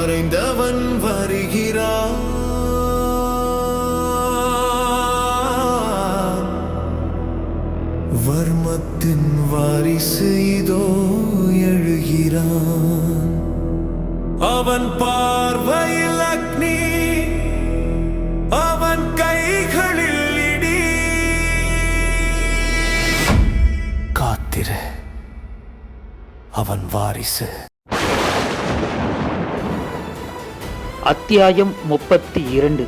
மறைந்தவன் வருகிறான். வர்மத்தின் வாரிசு இதோ எழுகிறான். அவன் பார்வையில் அக்னி, அவன் கைகளில் இடி. காத்திரு, அவன் வாரிசு. அத்தியாயம் 32.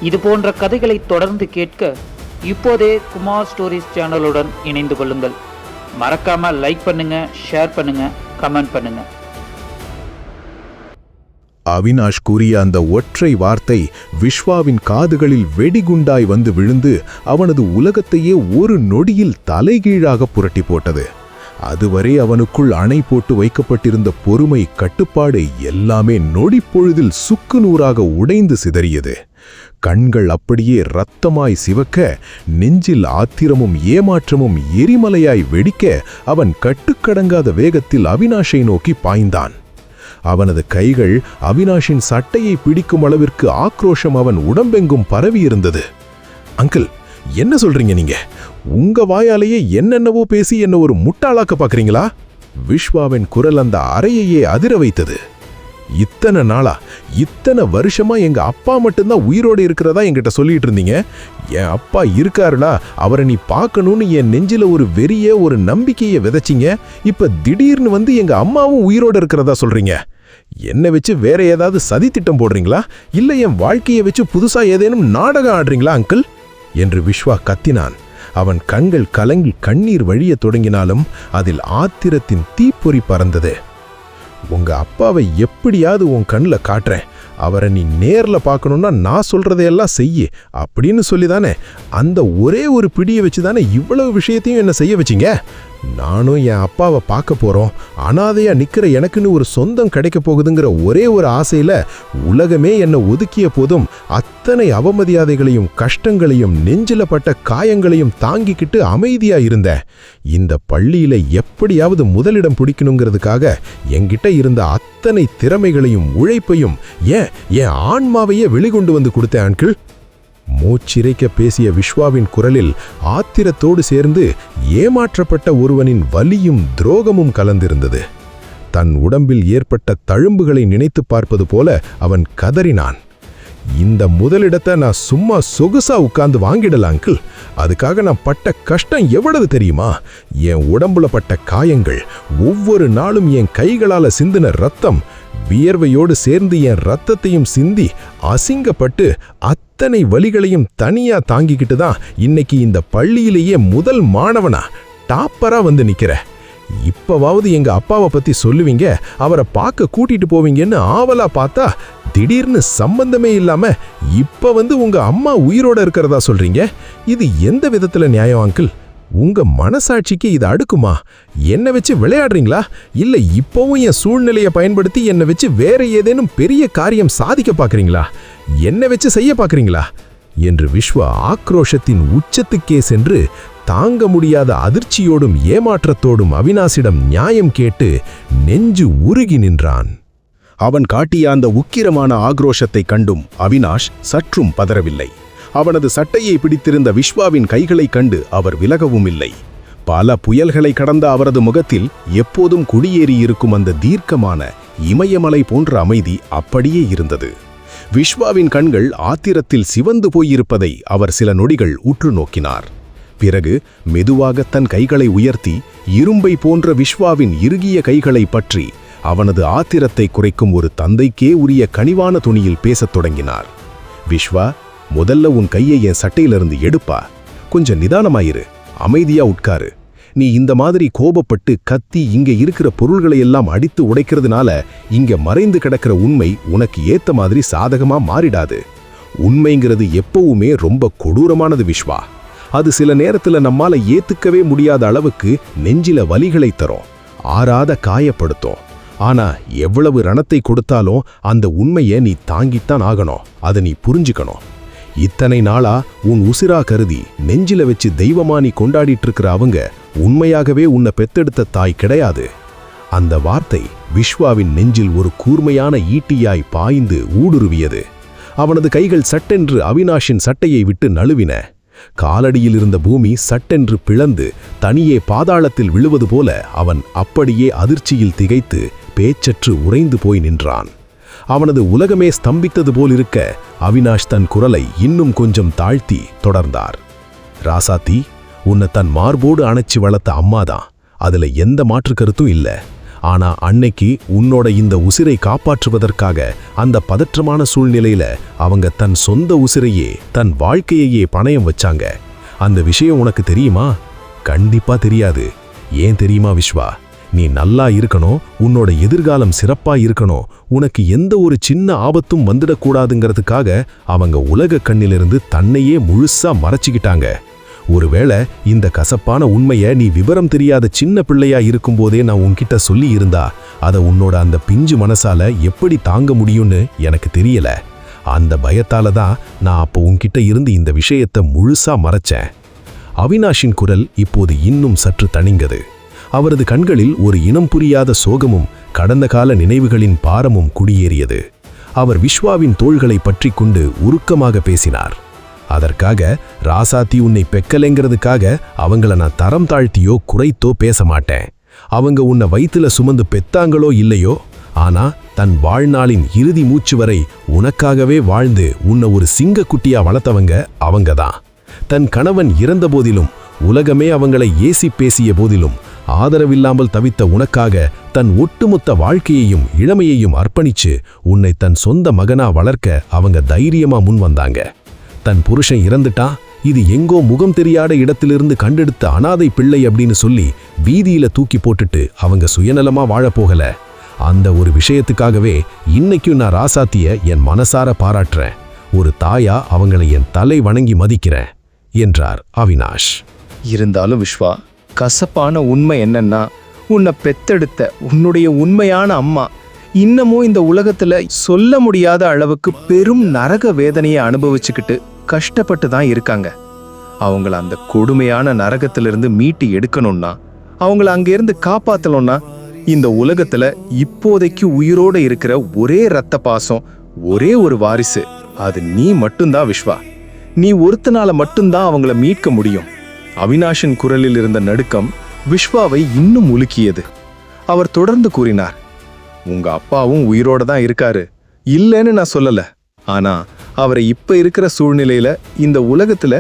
இது போன்ற கதைகளை தொடர்ந்து கேட்க இப்போதே குமார் ஸ்டோரிஸ் சேனலுடன் இணைந்து கொள்ளுங்கள். மறக்காம லைக் பண்ணுங்க, ஷேர் பண்ணுங்க, கமெண்ட் பண்ணுங்க. அவினாஷ் கூறிய அந்த ஒற்றை வார்த்தை விஸ்வாவின் காதுகளில் வெடிகுண்டாய் வந்து விழுந்து அவனது உலகத்தையே ஒரு நொடியில் தலைகீழாக புரட்டி போட்டது. அதுவரை அவனுக்குள் அணை போட்டு வைக்கப்பட்டிருந்த பொறுமை, கட்டுப்பாடு எல்லாமே நொடிப்பொழுதில் சுக்கு நூறாக உடைந்து சிதறியது. கண்கள் அப்படியே இரத்தமாய் சிவக்க, நெஞ்சில் ஆத்திரமும் ஏமாற்றமும் எரிமலையாய் வெடிக்க அவன் கட்டுக்கடங்காத வேகத்தில் அவினாஷை நோக்கி பாய்ந்தான். அவனது கைகள் அவினாஷின் சட்டையை பிடிக்கும் அளவிற்கு ஆக்ரோஷம் அவன் உடம்பெங்கும் பரவியிருந்தது. அங்கிள், என்ன சொல்றீங்க நீங்க? உங்க வாயாலேயே என்னென்னவோ பேசி என்ன ஒரு முட்டாளாக்க பாக்குறீங்களா? விஸ்வாவின் குரல் அந்த அறையையே அதிர வைத்தது. இத்தனை நாளா, இத்தனை வருஷமா எங்க அப்பா மட்டும்தான் உயிரோடு இருக்கிறதா என்கிட்ட சொல்லிட்டு இருந்தீங்க. என் அப்பா இருக்காருடா, அவரை நீ பார்க்கணும்னு என் நெஞ்சில ஒரு வெறிய, ஒரு நம்பிக்கையை விதைச்சிங்க. இப்ப திடீர்னு வந்து எங்க அம்மாவும் உயிரோடு இருக்கிறதா சொல்றீங்க. என்ன வச்சு வேற ஏதாவது சதி திட்டம் போடுறீங்களா? இல்ல என் வாழ்க்கையை வச்சு புதுசா ஏதேனும் நாடகம் ஆடுறீங்களா அங்கிள் என்று விஸ்வா கத்தினான். அவன் கண்கள் கலங்கி கண்ணீர் வழிய தொடங்கினாலும் அதில் ஆத்திரத்தின் தீப்பொறி பறந்தது. உங்க அப்பாவை எப்படியாவது உன் கண்ணில் காட்டுறேன், அவரை நீ நேர்ல பார்க்கணும்னா நான் சொல்றதையெல்லாம் செய்ய அப்படின்னு சொல்லிதானே அந்த ஒரே ஒரு பிடியை வச்சுதானே இவ்வளவு விஷயத்தையும் என்ன செய்ய வச்சிங்க. நானும் என் அப்பாவை பார்க்க போறோம், அனாதையா நிக்கிற எனக்குன்னு ஒரு சொந்தம் கிடைக்க போகுதுங்கிற ஒரே ஒரு ஆசையில உலகமே என்னை ஒதுக்கிய போதும் அத்தனை அவமரியாதைகளையும் கஷ்டங்களையும் நெஞ்சில பட்ட காயங்களையும் தாங்கிக்கிட்டு அமைதியா இருந்தேன். இந்த பள்ளியில எப்படியாவது முதலிடம் பிடிக்கணுங்கிறதுக்காக என்கிட்ட இருந்த அத்தனை திறமைகளையும் உழைப்பையும் என் ஆன்மாவையே வெளிக்கொண்டு வந்து கொடுத்தேன் அங்கிள். மூச்சிறைக்க பேசிய விஸ்வாவின் குரலில் ஆத்திரத்தோடு சேர்ந்து ஏமாற்றப்பட்ட ஒருவனின் வலியும் துரோகமும் கலந்திருந்தது. தன் உடம்பில் ஏற்பட்ட தழும்புகளை நினைத்து பார்ப்பது போல அவன் கதறினான். இந்த முதலிடத்தை நான் சும்மா சொகுசா உட்கார்ந்து வாங்கிடல அங்கிள். அதுக்காக நான் பட்ட கஷ்டம் எவ்வளவு தெரியுமா? என் உடம்புல பட்ட காயங்கள், ஒவ்வொரு நாளும் என் கைகளால சிந்தின ரத்தம், வியர்வையோடு சேர்ந்து என் ரத்தத்தையும் சிந்தி அசிங்கப்பட்டு அத்தனை வலிகளையும் தனியா தாங்கிக்கிட்டு தான் இன்னைக்கு இந்த பள்ளியிலேயே முதல் மாணவனா டாப்பரா வந்து நிக்கிற. இப்பவாவது எங்க அப்பாவை பத்தி சொல்லுவீங்க, அவரை பார்க்க கூட்டிட்டு போவீங்கன்னு ஆவலா பார்த்தா திடீர்னு சம்பந்தமே இல்லாம இப்ப வந்து உங்க அம்மா உயிரோட இருக்கிறதா சொல்றீங்க. இது எந்த விதத்துல நியாயம் அங்கிள்? உங்க மனசாட்சிக்கு இது அடுக்குமா? என்ன வச்சு விளையாடுறீங்களா? இல்ல இப்பவும் என் சூழ்நிலையை பயன்படுத்தி என்ன வச்சு வேற ஏதேனும் பெரிய காரியம் சாதிக்க பாக்குறீங்களா? என்ன வச்சு செய்ய பாக்குறீங்களா என்று விஸ்வா ஆக்ரோஷத்தின் உச்சத்துக்கே சென்று தாங்க முடியாத அதிர்ச்சியோடும் ஏமாற்றத்தோடும் அவினாஷிடம் நியாயம் கேட்டு நெஞ்சு உருகி நின்றான். அவன் காட்டிய அந்த உக்கிரமான ஆக்ரோஷத்தை கண்டும் அவினாஷ் சற்றும் பதறவில்லை. அவனது சட்டையை பிடித்திருந்த விஸ்வாவின் கைகளைக் கண்டு அவர் விலகவும் இல்லை. பல புயல்களை கடந்த அவரது முகத்தில் எப்போதும் குடியேறியிருக்கும் அந்த தீர்க்கமான இமயமலை போன்ற அமைதி அப்படியே இருந்தது. விஸ்வாவின் கண்கள் ஆத்திரத்தில் சிவந்து போயிருப்பதை அவர் சில நொடிகள் உற்று நோக்கினார். பிறகு மெதுவாக தன் கைகளை உயர்த்தி இரும்பை போன்ற விஸ்வாவின் இறுகிய கைகளை பற்றி அவனது ஆத்திரத்தை குறைக்கும் ஒரு தந்தைக்கே உரிய கனிவான துணியில் பேசத் தொடங்கினார். விஸ்வா, முதல்ல உன் கையை என் சட்டையிலிருந்து எடுப்பா. கொஞ்சம் நிதானமாயிரு, அமைதியா உட்காரு. நீ இந்த மாதிரி கோபப்பட்டு கத்தி இங்க இருக்கிற பொருள்களை எல்லாம் அடித்து உடைக்கிறதுனால இங்க மறைந்து கிடக்கிற உண்மை உனக்கு ஏத்த மாதிரி சாதகமா மாறிடாது. உண்மைங்கிறது எப்பவுமே ரொம்ப கொடூரமானது விஸ்வா. அது சில நேரத்துல நம்மால ஏத்துக்கவே முடியாத அளவுக்கு நெஞ்சில வலிகளை தரும், ஆறாத காயப்படுத்தும். ஆனா எவ்வளவு ரணத்தை கொடுத்தாலும் அந்த உண்மையை நீ தாங்கித்தான் ஆகணும். அதை நீ புரிஞ்சுக்கணும். இத்தனை நாளா உன் உசிரா கருதி நெஞ்சில வச்சு தெய்வமா நீ கொண்டாடிட்டு இருக்கிற அவங்க உண்மையாகவே உன்னை பெத்தெடுத்த தாய் கிடையாது. அந்த வார்த்தை விஸ்வாவின் நெஞ்சில் ஒரு கூர்மையான ஈட்டியாய் பாய்ந்து ஊடுருவியது. அவனது கைகள் சட்டென்று அவினாஷின் சட்டையை விட்டு நழுவின. காலடியில் இருந்த பூமி சட்டென்று பிளந்து தனியே பாதாளத்தில் விழுவது போல அவன் அப்படியே அதிர்ச்சியில் திகைத்து பேச்சற்று உறைந்து போய் நின்றான். அவனது உலகமே ஸ்தம்பித்தது போலிருக்க அவினாஷ் தன் குரலை இன்னும் கொஞ்சம் தாழ்த்தி தொடர்ந்தார். ராசாத்தி, உன்னை தன் மார்போடு அணைச்சி வளர்த்த அம்மாதான், அதுல எந்த மாற்று கருத்தும் இல்ல. ஆனா அன்னைக்கு உன்னோட இந்த உசிரை காப்பாற்றுவதற்காக அந்த பதற்றமான சூழ்நிலையில அவங்க தன் சொந்த உசிரையே, தன் வாழ்க்கையையே பணயம் வச்சாங்க. அந்த விஷயம் உனக்கு தெரியுமா? கண்டிப்பா தெரியாது. ஏன் தெரியுமா விஸ்வா? நீ நல்லா இருக்கணும், உன்னோட எதிர்காலம் சிறப்பா இருக்கணும், உனக்கு எந்த ஒரு சின்ன ஆபத்தும் வந்துடக்கூடாதுங்கிறதுக்காக அவங்க உலக கண்ணிலிருந்து தன்னையே முழுசா மறைச்சிக்கிட்டாங்க. ஒருவேளை இந்த கசப்பான உண்மையை நீ விவரம் தெரியாத சின்ன பிள்ளையா இருக்கும்போதே நான் உன்கிட்ட சொல்லி இருந்தா அதை உன்னோட அந்த பிஞ்சு மனசால எப்படி தாங்க முடியும்னு எனக்கு தெரியல. அந்த பயத்தால தான் நான் அப்போ உன்கிட்ட இருந்து இந்த விஷயத்தை முழுசா மறைச்சேன். அவினாஷின் குரல் இப்போது இன்னும் சற்று தணிந்தது. அவரது கண்களில் ஒரு இனம் புரியாத சோகமும் கடந்த கால நினைவுகளின் பாரமும் குடியேறியது. அவர் விஸ்வாவின் தோள்களை பற்றி கொண்டு உருக்கமாக பேசினார். அதற்காக ராசாத்தி உன்னை பெக்கலைங்கிறதுக்காக அவங்கள நான் தரம் தாழ்த்தியோ குறைத்தோ பேச மாட்டேன். அவங்க உன்னை வயிற்றுல சுமந்து பெத்தாங்களோ இல்லையோ, ஆனா தன் வாழ்நாளின் இறுதி மூச்சு வரை உனக்காகவே வாழ்ந்து உன்னை ஒரு சிங்கக்குட்டியா வளர்த்தவங்க அவங்கதான். தன் கணவன் இறந்த போதிலும், உலகமே அவங்களை ஏசி பேசிய போதிலும், ஆதரவில்லாமல் தவித்த உனக்காக தன் ஒட்டுமொத்த வாழ்க்கையையும் இளமையையும் அர்ப்பணிச்சு உன்னை தன் சொந்த மகனா வளர்க்க அவங்க தைரியமா முன் வந்தாங்க. தன் புருஷன் இறந்துட்டான், இது எங்கோ முகம் தெரியாத இடத்திலிருந்து கண்டெடுத்த அனாதை பிள்ளை அப்படின்னு சொல்லி வீதியில தூக்கி போட்டுட்டு அவங்க சுயநலமா வாழப்போகல. அந்த ஒரு விஷயத்துக்காகவே இன்னைக்கும் நான் ராசாத்திய என் மனசார பாராட்டுறேன். ஒரு தாயா அவங்களை என் தலை வணங்கி மதிக்கிறேன் என்றார் அவினாஷ். இருந்தாலும் விஸ்வா, கசப்பான உண்மை என்னன்னா, உன்னை பெத்தெடுத்த உன்னுடைய உண்மையான அம்மா இன்னமும் இந்த உலகத்துல சொல்ல முடியாத அளவுக்கு பெரும் நரக வேதனையை அனுபவிச்சுக்கிட்டு கஷ்டப்பட்டு தான் இருக்காங்க. அவங்கள அந்த கொடுமையான நரகத்திலிருந்து மீட்டி எடுக்கணும்னா, அவங்கள அங்கிருந்து காப்பாத்தணும்னா, இந்த உலகத்துல இப்போதைக்கு உயிரோட இருக்கிற ஒரே இரத்த பாசம், ஒரே ஒரு வாரிசு, அது நீ மட்டும்தான் விஸ்வா. நீ ஒருத்தனால மட்டும்தான் அவங்கள மீட்க முடியும். அவினாஷின் குரலில் இருந்த நடுக்கம் விஸ்வாவை இன்னும் உலுக்கியது. அவர் தொடர்ந்து கூறினார், உங்க அப்பாவும் உயிரோட தான் இருக்காரு, இல்லைன்னு நான் சொல்லல. ஆனா அவரை இப்ப இருக்கிற சூழ்நிலையில இந்த உலகத்துல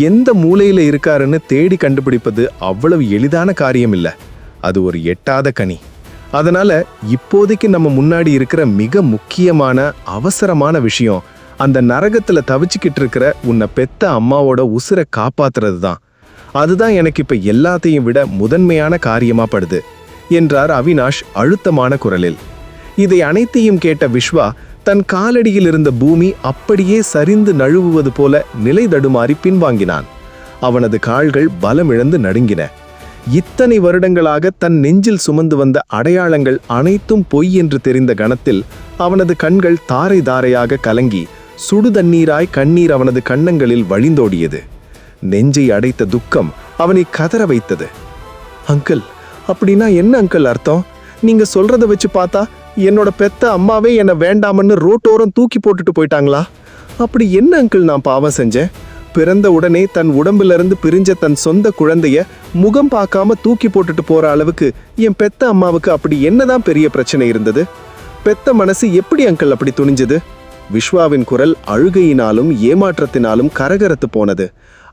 எந்த மூலையில இருக்காருன்னு தேடி கண்டுபிடிப்பது அவ்வளவு எளிதான காரியம் இல்ல. அது ஒரு எட்டாத கனி. அதனால இப்போதைக்கு நம்ம முன்னாடி இருக்கிற மிக முக்கியமான அவசரமான விஷயம், அந்த நரகத்துல தவிச்சுக்கிட்டு இருக்கிற உன்னை பெத்த அம்மாவோட உசுரை காப்பாத்துறது தான். அதுதான் எனக்கு இப்ப எல்லாத்தையும் விட முதன்மையான காரியமா படுது என்றார் அவினாஷ் அழுத்தமான குரலில். இதை அனைத்தையும் கேட்ட விஸ்வா தன் காலடியில் இருந்த பூமி அப்படியே சரிந்து நழுவுவது போல நிலை தடுமாறி பின்வாங்கினான். அவனது கால்கள் பலமிழந்து நடுங்கின. இத்தனை வருடங்களாக தன் நெஞ்சில் சுமந்து வந்த அடையாளங்கள் அனைத்தும் பொய் என்று தெரிந்த கணத்தில் அவனது கண்கள் தாரை தாரையாக கலங்கி சுடுதண்ணீராய் கண்ணீர் அவனது கன்னங்களில் வழிந்தோடியது. நெஞ்சை அடைத்த துக்கம் அவனை கதற வைத்தது. அங்கிள், அப்படின்னா என்ன அங்கிள் அர்த்தம்? நீங்க சொல்றத வச்சு பார்த்தா என்னோட பெத்த அம்மாவே என்னை வேண்டாமன்னு ரோட்டோரம் தூக்கி போட்டுட்டு போயிட்டாங்களா? அப்படி என்ன அங்கிள் நான் பாவம் செஞ்சேன்? பிறந்த உடனே தன் உடம்புல இருந்து பிரிஞ்ச தன் சொந்த குழந்தைய முகம் பார்க்காம தூக்கி போட்டுட்டு போற அளவுக்கு என் பெத்த அம்மாவுக்கு அப்படி என்னதான் பெரிய பிரச்சனை இருந்தது? பெத்த மனசு எப்படி அங்கிள் அப்படி துணிஞ்சது? விஸ்வாவின் குரல் அழுகையினாலும் ஏமாற்றத்தினாலும் கரகரத்து போனது.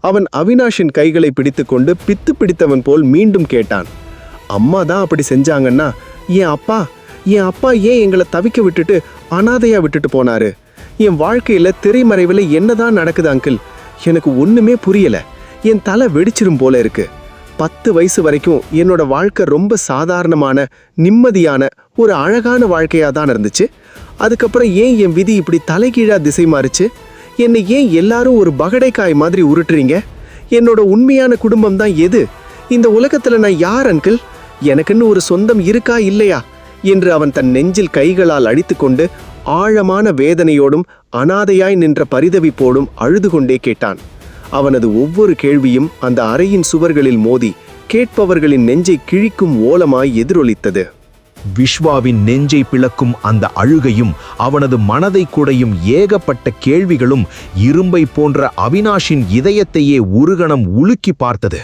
அவன் அவினாஷின் கைகளை பிடித்து கொண்டு பித்து பிடித்தவன் போல் மீண்டும் கேட்டான், அம்மா தான் அப்படி செஞ்சாங்கன்னா என் அப்பா ஏன் எங்களை தவிக்க விட்டுட்டு அனாதையா விட்டுட்டு போனாரு? என் வாழ்க்கையில திரைமறைவில் என்னதான் நடக்குது அங்கிள்? எனக்கு ஒண்ணுமே புரியல. என் தலை வெடிச்சிரும் போல இருக்கு. 10 வயசு வரைக்கும் என்னோட வாழ்க்கை ரொம்ப சாதாரணமான நிம்மதியான ஒரு அழகான வாழ்க்கையா தான் இருந்துச்சு. அதுக்கப்புறம் ஏன் என் விதி இப்படி தலைகீழா திசை மாறுச்சு? என்னை ஏன் எல்லாரும் ஒரு பகடைக்காய் மாதிரி உருட்டுறீங்க? என்னோட உண்மையான குடும்பம் தான் எது? இந்த உலகத்துல நான் யார் அங்கிள்? எனக்குன்னு ஒரு சொந்தம் இருக்கா இல்லையா என்று அவன் தன் நெஞ்சில் கைகளால் அடித்துக்கொண்டு ஆழமான வேதனையோடும் அனாதையாய் நின்ற பரிதவிப்போடும் அழுது கொண்டே கேட்டான். அவனது ஒவ்வொரு கேள்வியும் அந்த அறையின் சுவர்களில் மோதி கேட்பவர்களின் நெஞ்சை கிழிக்கும் ஓலமாய் எதிரொலித்தது. விஸ்வாவின் நெஞ்சை பிளக்கும் அந்த அழுகையும் அவனது மனதை குடையும் ஏகப்பட்ட கேள்விகளும் இரும்பை போன்ற அவினாஷின் இதயத்தையே ஒரு கணம் உலுக்கி பார்த்தது.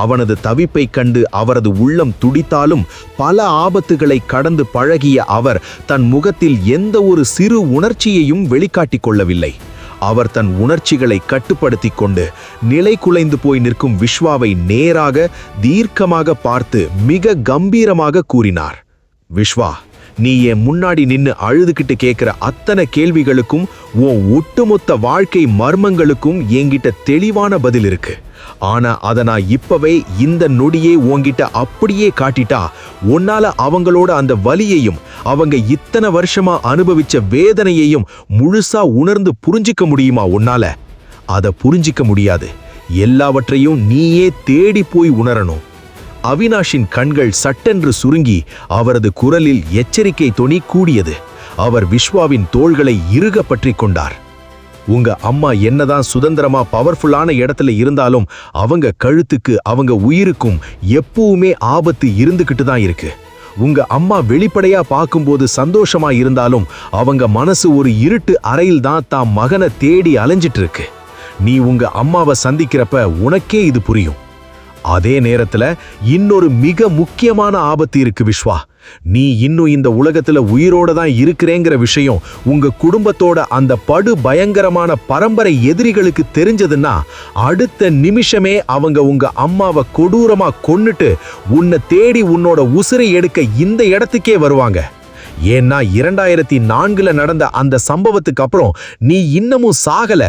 அவனது தவிப்பைக் கண்டு அவரது உள்ளம் துடித்தாலும் பல ஆபத்துகளை கடந்து பழகிய அவர் தன் முகத்தில் எந்த ஒரு சிறு உணர்ச்சியையும் வெளிக்காட்டிக் கொள்ளவில்லை. அவர் தன் உணர்ச்சிகளை கட்டுப்படுத்தி கொண்டு நிலை குலைந்து போய் நிற்கும் விஸ்வாவை நேராக தீர்க்கமாக பார்த்து மிக கம்பீரமாக கூறினார், விஸ்வா, நீ என் முன்னாடி நின்னு அழுதுகிட்டு கேட்கிற அத்தனை கேள்விகளுக்கும் உன் ஒட்டுமொத்த வாழ்க்கை மர்மங்களுக்கும் என்கிட்ட தெளிவான பதில் இருக்கு. ஆனா அதை நான் இப்பவே இந்த நொடியே உன்கிட்ட அப்படியே காட்டிட்டா உன்னால அவங்களோட அந்த வலியையும் அவங்க இத்தனை வருஷமா அனுபவிச்ச வேதனையையும் முழுசா உணர்ந்து புரிஞ்சிக்க முடியுமா உன்னால? அதை புரிஞ்சிக்க முடியாது. எல்லாவற்றையும் நீயே தேடி போய் உணரணும். அவினாஷின் கண்கள் சட்டென்று சுருங்கி அவரது குரலில் எச்சரிக்கை தொனி கூடியது. அவர் விஸ்வாவின் தோள்களை இறுக பற்றி கொண்டார். உங்க அம்மா என்னதான் சுதந்திரமா பவர்ஃபுல்லான இடத்துல இருந்தாலும் அவங்க கழுத்துக்கு அவங்க உயிருக்கும் எப்பவுமே ஆபத்து இருந்துகிட்டு தான் இருக்கு. உங்க அம்மா வெளிப்படையா பார்க்கும்போது சந்தோஷமா இருந்தாலும் அவங்க மனசு ஒரு இருட்டு அறையில் தான் மகனை தேடி அலைஞ்சிட்டு இருக்கு. நீ உங்க அம்மாவை சந்திக்கிறப்ப உனக்கே இது புரியும். அதே நேரத்துல இன்னொரு மிக முக்கியமான ஆபத்து இருக்கு விஸ்வா. நீ இன்னும் இந்த உலகத்துல உயிரோட தான் இருக்கிறேங்கிற விஷயம் உங்க குடும்பத்தோட அந்த படு பயங்கரமான பரம்பரை எதிரிகளுக்கு தெரிஞ்சதுன்னா அடுத்த நிமிஷமே அவங்க உங்க அம்மாவை கொடூரமா கொன்னுட்டு உன்னை தேடி உன்னோட உசிரை எடுக்க இந்த இடத்துக்கே வருவாங்க. ஏன்னா 2004 நடந்த அந்த சம்பவத்துக்கு அப்புறம் நீ இன்னமும் சாகல,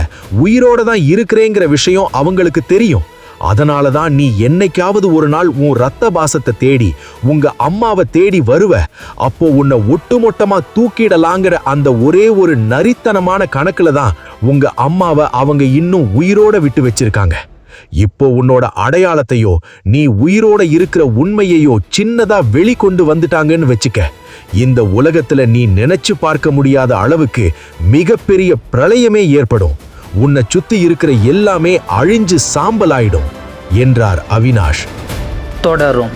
உயிரோட தான் இருக்கிறேங்கிற விஷயம் அவங்களுக்கு தெரியும். அதனாலதான் நீ என்னைக்காவது ஒரு நாள் உன் ரத்த பாசத்தை தேடி உங்க அம்மாவை தேடி வருவ. அப்போ உன்னை ஒட்டுமொட்டமா தூக்கிடலாங்கிற அந்த ஒரே ஒரு நரித்தனமான கணக்குல தான் உங்க அம்மாவை அவங்க இன்னும் உயிரோட விட்டு வச்சிருக்காங்க. இப்போ உன்னோட அடையாளத்தையோ நீ உயிரோட இருக்கிற உண்மையையோ சின்னதா வெளிக்கொண்டு வந்துட்டாங்கன்னு வச்சுக்க. இந்த உலகத்துல நீ நினைச்சு பார்க்க முடியாத அளவுக்கு மிகப்பெரிய பிரளயமே ஏற்படும். உன்னை சுத்தி இருக்கிற எல்லாமே அழிஞ்சு சாம்பலாயிடும் என்றார் அவினாஷ். தொடரும்.